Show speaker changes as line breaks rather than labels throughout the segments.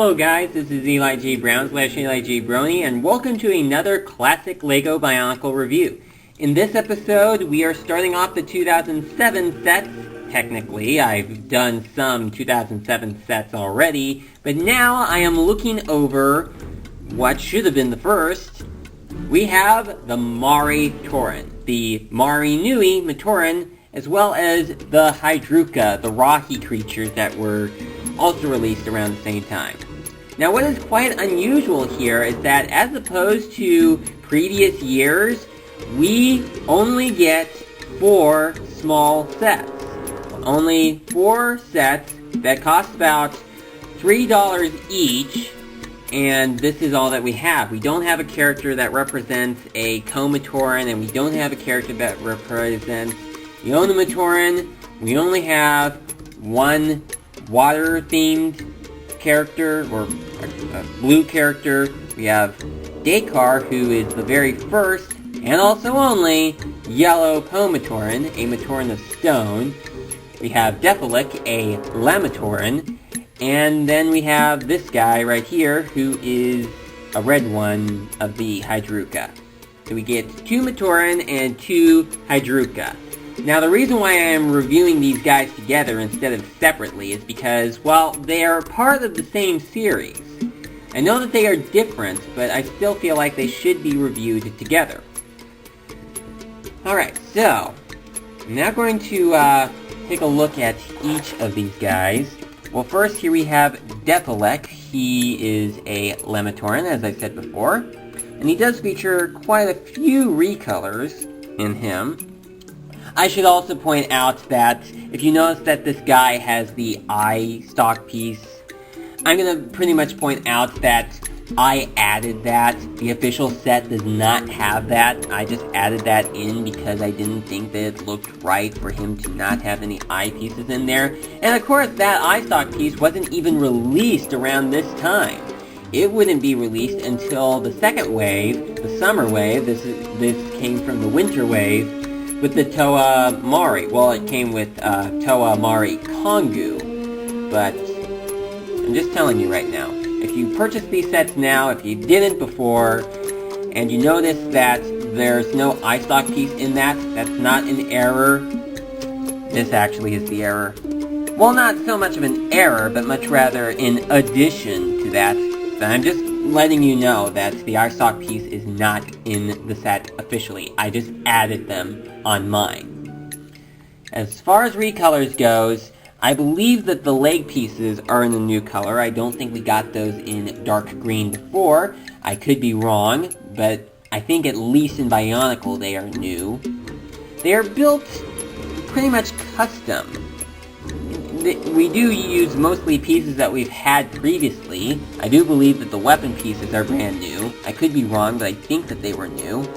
Hello guys, this is Eli J. Brown / Eli J. Brony, and welcome to another classic LEGO Bionicle review. In this episode, we are starting off the 2007 sets. Technically, I've done some 2007 sets already, but now I am looking over what should have been the first. We have the Mahri Nui Matoran, as well as the HYDRUKA, the Rocky creatures that were also released around the same time. Now what is quite unusual here is that as opposed to previous years, we only get 4 small sets. Only 4 sets that cost about $3 each, and this is all that we have. We don't have a character that represents a Matoran, and we don't have a character that represents the Matoran. We only have one water-themed character, or a blue character. We have Dakar, who is the very first, and also only, yellow Matoran, a Matoran of stone. We have THULOX, a Matoran, and then we have this guy right here, who is a red one of the HYDRUKA. So we get 2 Matoran and 2 HYDRUKA. Now the reason why I am reviewing these guys together instead of separately is because, well, they are part of the same series. I know that they are different, but I still feel like they should be reviewed together. Alright, so, I'm now going to take a look at each of these guys. Well, first here we have THULOX. He is a Matoran, as I said before, and he does feature quite a few recolors in him. I should also point out that if you notice that this guy has the eye stock piece, I'm going to pretty much point out that I added that. The official set does not have that. I just added that in because I didn't think that it looked right for him to not have any eye pieces in there. And of course, that eye stock piece wasn't even released around this time. It wouldn't be released until the second wave, the summer wave. This came from the winter wave with the Toa Mahri. Well, it came with Toa Mahri Kongu, but I'm just telling you right now. If you purchase these sets now, if you didn't before, and you notice that there's no eye stock piece in that, that's not an error. This actually is the error. Well, not so much of an error, but much rather in addition to that. So I'm just letting you know that the eye stock piece is not in the set officially. I just added them on mine. As far as recolors goes, I believe that the leg pieces are in a new color. I don't think we got those in dark green before. I could be wrong, but I think at least in Bionicle they are new. They are built pretty much custom. We do use mostly pieces that we've had previously. I do believe that the weapon pieces are brand new. I could be wrong, but I think that they were new.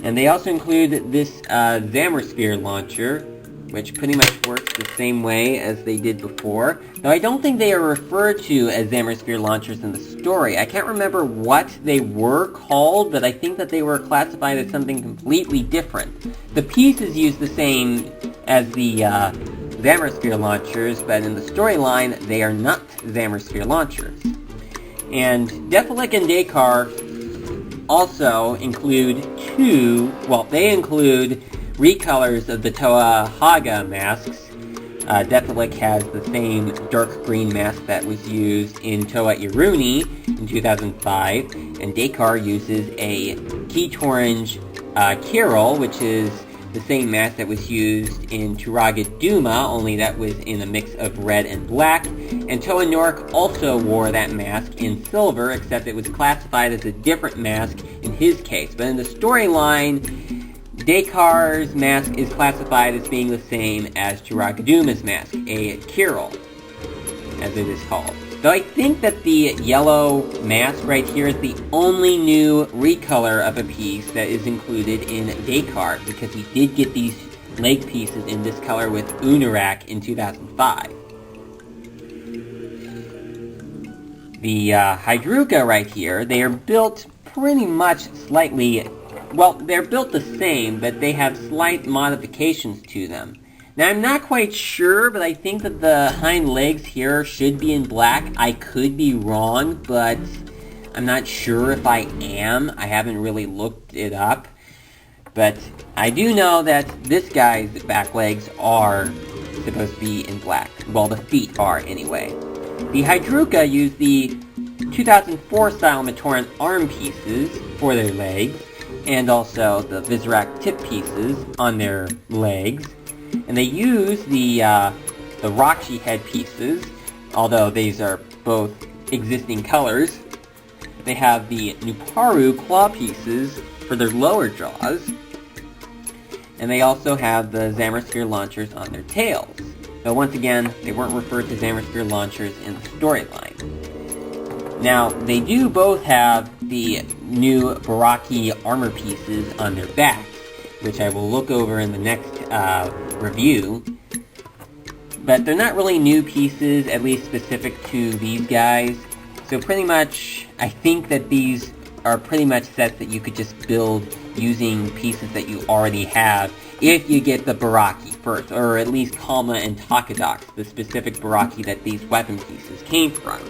And they also include this Zammer Spear launcher, which pretty much works the same way as they did before. Though I don't think they are referred to as Zammer Spear launchers in the story. I can't remember what they were called, but I think that they were classified as something completely different. The pieces use the same as the Zammer Spear launchers, but in the storyline, they are not Zammer Spear launchers. And THULOX and Dakar also include they include recolors of the Toa Haga masks. THULOX has the same dark green mask that was used in Toa Iruni in 2005, and Dakar uses a Keytorange Kiril, which is the same mask that was used in Duma, only that was in a mix of red and black. And Toa Nork also wore that mask in silver, except it was classified as a different mask in his case. But in the storyline, Dakar's mask is classified as being the same as Duma's mask, a Kiril, as it is called. Though I think that the yellow mask right here is the only new recolor of a piece that is included in Dakar, because we did get these leg pieces in this color with MORAK in 2005. The HYDRUKA right here, they are built pretty much slightly, well, they're built the same, but they have slight modifications to them. Now, I'm not quite sure, but I think that the hind legs here should be in black. I could be wrong, but I'm not sure if I am. I haven't really looked it up. But I do know that this guy's back legs are supposed to be in black. Well, the feet are, anyway. The HYDRUKA used the 2004 style Matoran arm pieces for their legs, and also the Visorak tip pieces on their legs. And they use the Roxy head pieces, although these are both existing colors. They have the Nuparu claw pieces for their lower jaws. And they also have the Zammersphere launchers on their tails. Though once again, they weren't referred to Zammersphere launchers in the storyline. Now, they do both have the new Baraki armor pieces on their backs, which I will look over in the next review. But they're not really new pieces, at least specific to these guys. So pretty much, I think that these are pretty much sets that you could just build using pieces that you already have if you get the Baraki first, or at least Kalma and Takadox, the specific Baraki that these weapon pieces came from.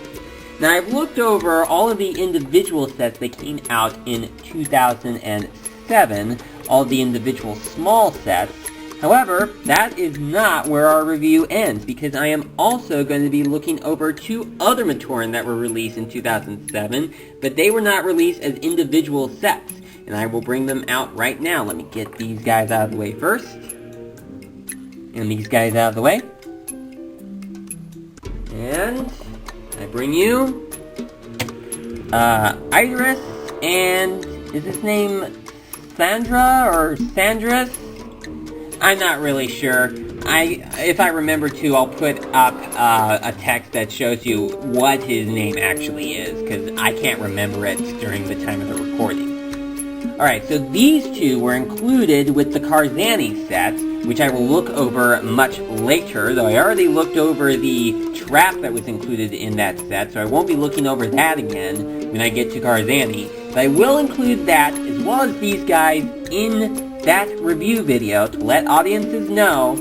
Now, I've looked over all of the individual sets that came out in 2007, all of the individual small sets. However, that is not where our review ends, because I am also going to be looking over two other Matoran that were released in 2007, but they were not released as individual sets, and I will bring them out right now. Let me get these guys out of the way first. And these guys out of the way. And I bring you Idris and is his name Sandra or Sandras? I'm not really sure. If I remember to, I'll put up a text that shows you what his name actually is, because I can't remember it during the time of the recording. Alright, so these two were included with the Karzani set, which I will look over much later, though I already looked over the trap that was included in that set, so I won't be looking over that again when I get to Karzani. But I will include that, as well as these guys, in that review video to let audiences know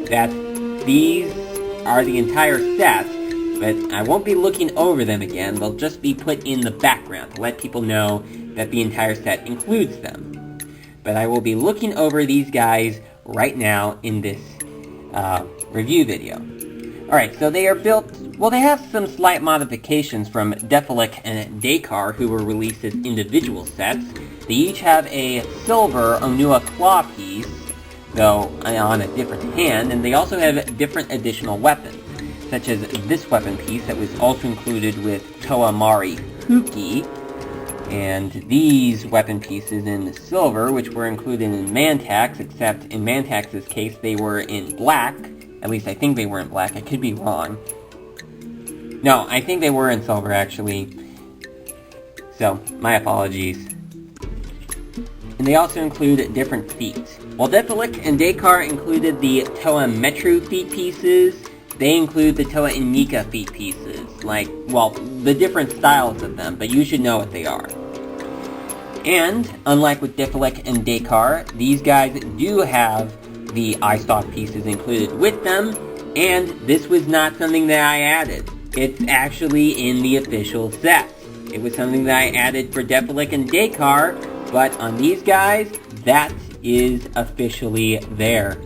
that these are the entire sets, but I won't be looking over them again. They'll just be put in the background to let people know that the entire set includes them. But I will be looking over these guys right now in this review video. Alright, so they are built, well, they have some slight modifications from Defilek and Dakar, who were released as individual sets. They each have a silver Onua claw piece, though on a different hand, and they also have different additional weapons, such as this weapon piece that was also included with Toa Mari Huki, and these weapon pieces in silver, which were included in Mantax, except in Mantax's case they were in black. At least I think they were in black. I could be wrong. No, I think they were in silver, actually. So, my apologies. And they also include different feet. While Defilek and Dakar included the Toa Metru feet pieces, they include the Toa Inika feet pieces. Like, well, the different styles of them, but you should know what they are. And, unlike with Defilek and Dakar, these guys do have the eye-stalk pieces included with them, and this was not something that I added. It's actually in the official set. It was something that I added for Defilek and Dakar, but on these guys, that is officially there.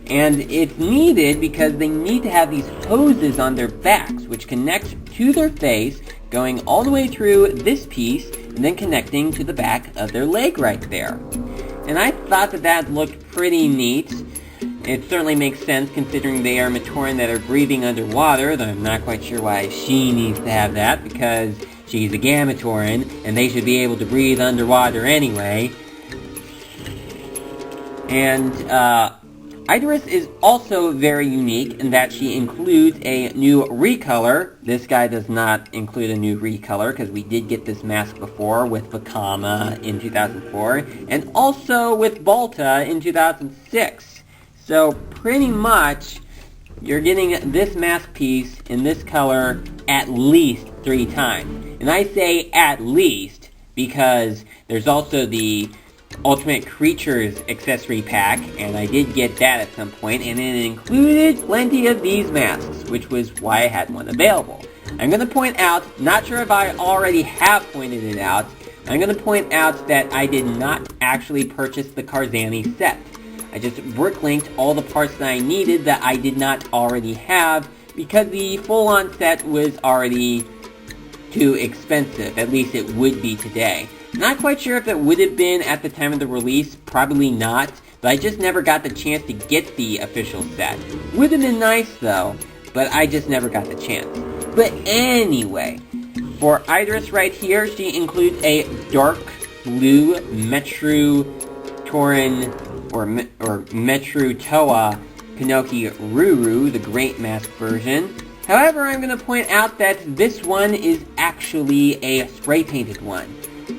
And it's needed because they need to have these hoses on their backs, which connect to their face, going all the way through this piece, and then connecting to the back of their leg right there. And I thought that that looked pretty neat. It certainly makes sense considering they are Matoran that are breathing underwater, though I'm not quite sure why she needs to have that, because she's a Gamatoran, and they should be able to breathe underwater anyway. And, Idris is also very unique in that she includes a new recolor. This guy does not include a new recolor, because we did get this mask before with Vakama in 2004, and also with Balta in 2006. So, pretty much, you're getting this mask piece in this color at least 3 times. And I say at least because there's also the Ultimate Creatures accessory pack, and I did get that at some point, and it included plenty of these masks, which was why I had one available. I'm going to point out, not sure if I already have pointed it out, I'm going to point out that I did not actually purchase the Karzani set. I just brick-linked all the parts that I needed that I did not already have, because the full-on set was already too expensive. At least it would be today. Not quite sure if it would have been at the time of the release, probably not, but I just never got the chance to get the official set. Would have been nice though, but I just never got the chance. But anyway, for Idris right here, she includes a dark blue Metru Torin or Metru Toa Pinoki Ruru, the Great Mask version. However, I'm going to point out that this one is actually a spray-painted one.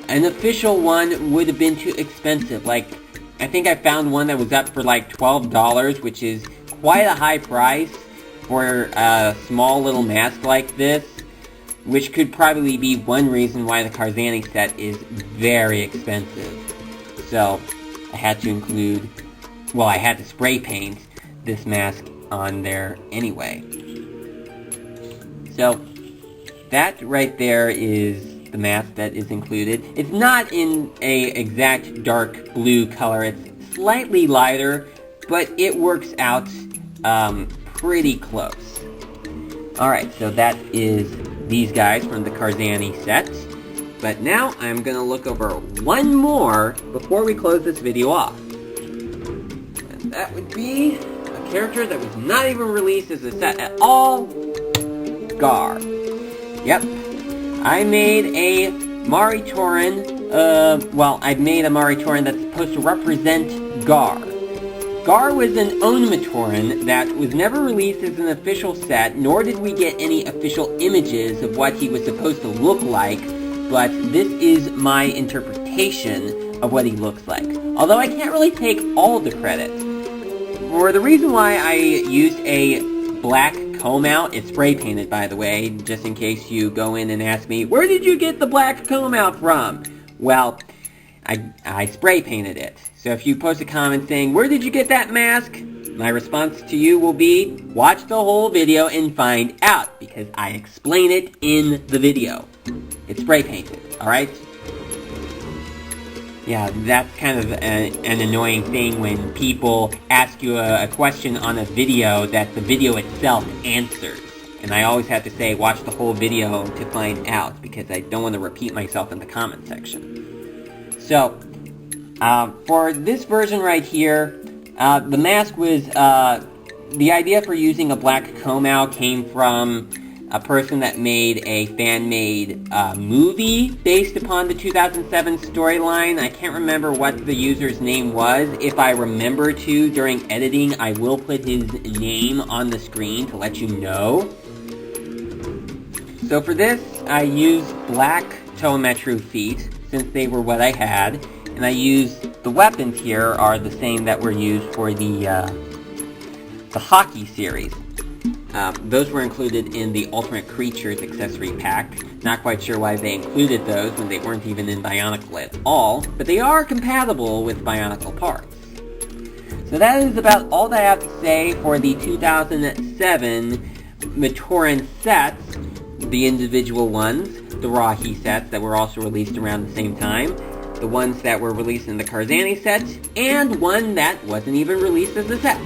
An official one would have been too expensive. Like, I think I found one that was up for like $12, which is quite a high price for a small little mask like this, which could probably be one reason why the Karzani set is very expensive. So, I had to include, well, I had to spray paint this mask on there anyway. So, that right there is the mask that is included. It's not in a exact dark blue color, it's slightly lighter, but it works out pretty close. Alright, so that is these guys from the Karzani set. But now I'm gonna look over one more before we close this video off. And that would be a character that was not even released as a set at all, Gar. Yep. I made a Mahri Nui well, I made a Mahri Nui that's supposed to represent Gar. Gar was an Matoran that was never released as an official set, nor did we get any official images of what he was supposed to look like, but this is my interpretation of what he looks like. Although I can't really take all the credit. For the reason why I used a black comb out, it's spray painted by the way, just in case you go in and ask me, where did you get the black comb out from? Well, I spray painted it. So if you post a comment saying, where did you get that mask? My response to you will be, watch the whole video and find out, because I explain it in the video. It's spray painted, alright? Yeah, that's kind of an annoying thing when people ask you a question on a video that the video itself answers. And I always have to say, watch the whole video to find out, because I don't want to repeat myself in the comment section. So, for this version right here, the mask was, the idea for using a black comb out came from a person that made a fan-made movie based upon the 2007 storyline. I can't remember what the user's name was. If I remember to, during editing, I will put his name on the screen to let you know. So for this, I used black Toametru feet, since they were what I had, and I used, the weapons here are the same that were used for the hockey series. Those were included in the Ultimate Creatures accessory pack. Not quite sure why they included those when they weren't even in Bionicle at all, but they are compatible with Bionicle parts. So that is about all that I have to say for the 2007 Matoran sets, the individual ones, the Rahi sets that were also released around the same time, the ones that were released in the Karzani set, and one that wasn't even released as a set.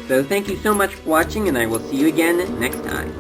So thank you so much for watching, and I will see you again next time.